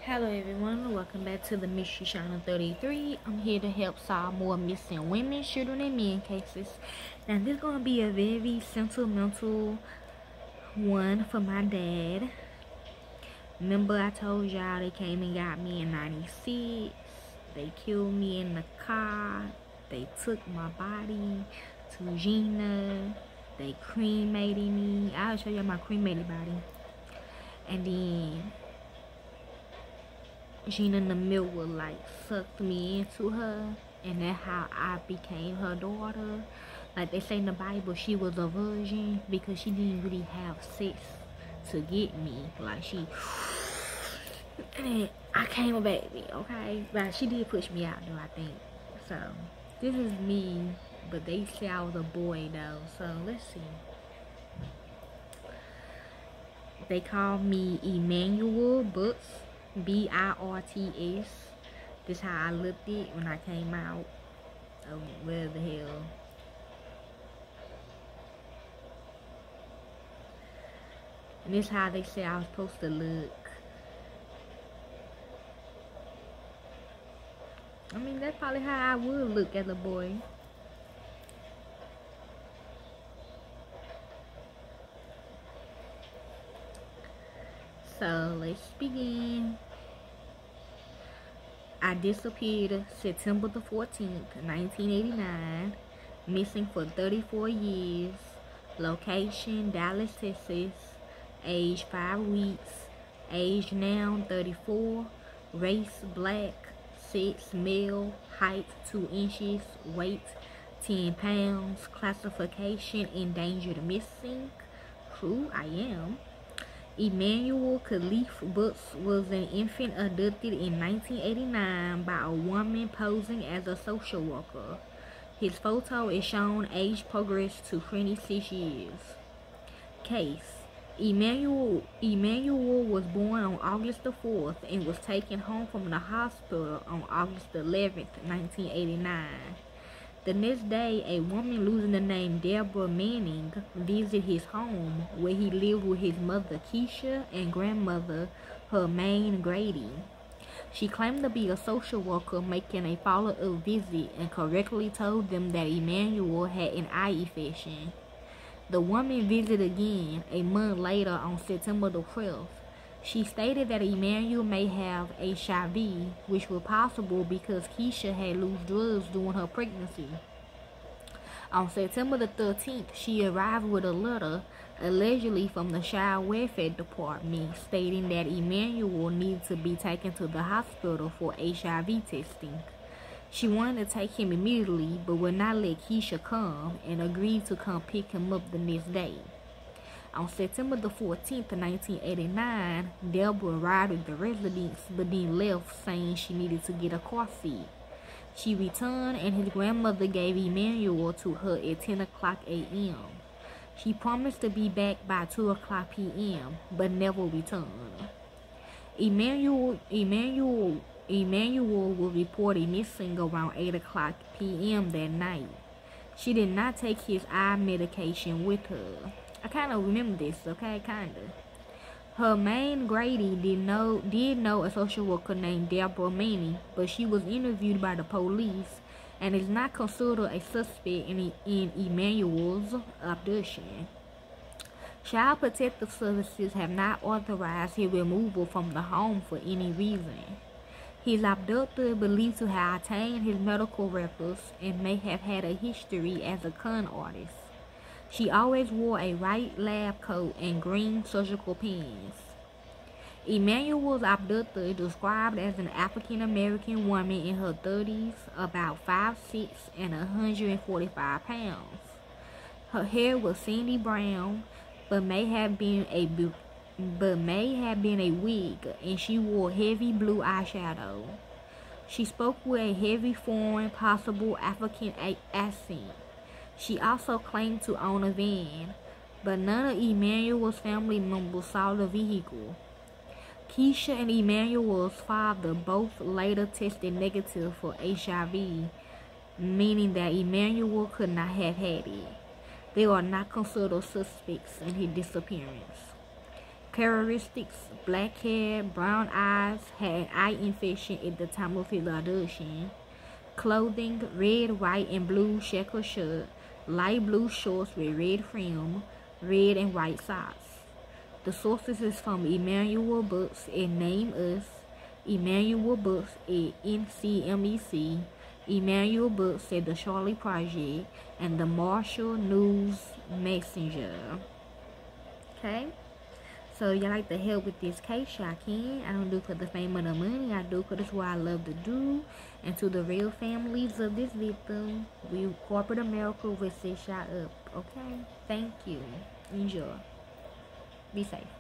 Hello everyone, welcome back to the Mystery Channel 33. I'm here to help solve more missing women, children, and men cases. Now this is going to be a very sentimental one for my dad. Remember I told y'all they came and got me in 96. They killed me in the car. They took my body to Gina. They cremated me. I'll show you my cremated body. And then Gina in the middle like sucked me into her, and that's how I became her daughter. Like they say in the Bible, she was a virgin because she didn't really have sex to get me. Like she, and then I came a baby, okay? But she did push me out though, I think. So this is me, but they say I was a boy though. So let's see. They call me Emmanuel Birts. B-I-R-T-S. This is how I looked it when I came out. Oh, where the hell? And this is how they say I was supposed to look. I mean, that's probably how I would look as a boy. So let's begin. I disappeared September the 14th, 1989. Missing for 34 years. Location, Dallas, Texas. Age 5 weeks. Age now 34. Race black. Sex male. Height 2 inches. Weight 10 pounds. Classification endangered missing. Who I am. Emmanuel Khalif Birts was an infant abducted in 1989 by a woman posing as a social worker. His photo is shown age progressed to 26 years. Case. Emmanuel was born on August the 4th and was taken home from the hospital on August the 11th, 1989. The next day, a woman losing the name Deborah Manning visited his home, where he lived with his mother Keisha and grandmother Hermaine Grady. She claimed to be a social worker making a follow-up visit and correctly told them that Emmanuel had an eye infection. The woman visited again a month later on September the 12th. She stated that Emmanuel may have HIV, which was possible because Keisha had loose drugs during her pregnancy. On September the 13th, she arrived with a letter, allegedly from the Child Welfare Department, stating that Emmanuel needed to be taken to the hospital for HIV testing. She wanted to take him immediately, but would not let Keisha come, and agreed to come pick him up the next day. On September the 14th, 1989, Deborah arrived at the residence but then left, saying she needed to get a car seat. She returned and his grandmother gave Emmanuel to her at 10 o'clock a.m. She promised to be back by 2 o'clock p.m. but never returned. Emmanuel was reported missing around 8 o'clock p.m. that night. She did not take his eye medication with her. I kind of remember this, okay, kind of. Hermaine Grady did know a social worker named Deborah Manning, but she was interviewed by the police and is not considered a suspect in Emmanuel's abduction. Child Protective Services have not authorized his removal from the home for any reason. His abductor believed to have obtained his medical records and may have had a history as a con artist. She always wore a white lab coat and green surgical pants. Emmanuel's abductor is described as an African-American woman in her 30s, about 5'6" and 145 pounds. Her hair was sandy brown, but may have been a wig, and she wore heavy blue eyeshadow. She spoke with a heavy foreign, possible African accent. She also claimed to own a van, but none of Emmanuel's family members saw the vehicle. Keisha and Emmanuel's father both later tested negative for HIV, meaning that Emmanuel could not have had it. They are not considered suspects in his disappearance. characteristics: black hair, brown eyes, had eye infection at the time of his abduction. Clothing: red, white, and blue checker shirt, light blue shorts with red trim, red and white socks. The sources is from Emmanuel Books at Name Us, Emmanuel Books at NCMEC, Emmanuel Books at the Charlie Project, and the Marshall News Messenger. Okay? So y'all like to help with this case, y'all can. I don't do it for the fame or the money. I do it because it's what I love to do. And to the real families of this victim, we corporate America will set y'all up. Okay? Thank you. Enjoy. Be safe.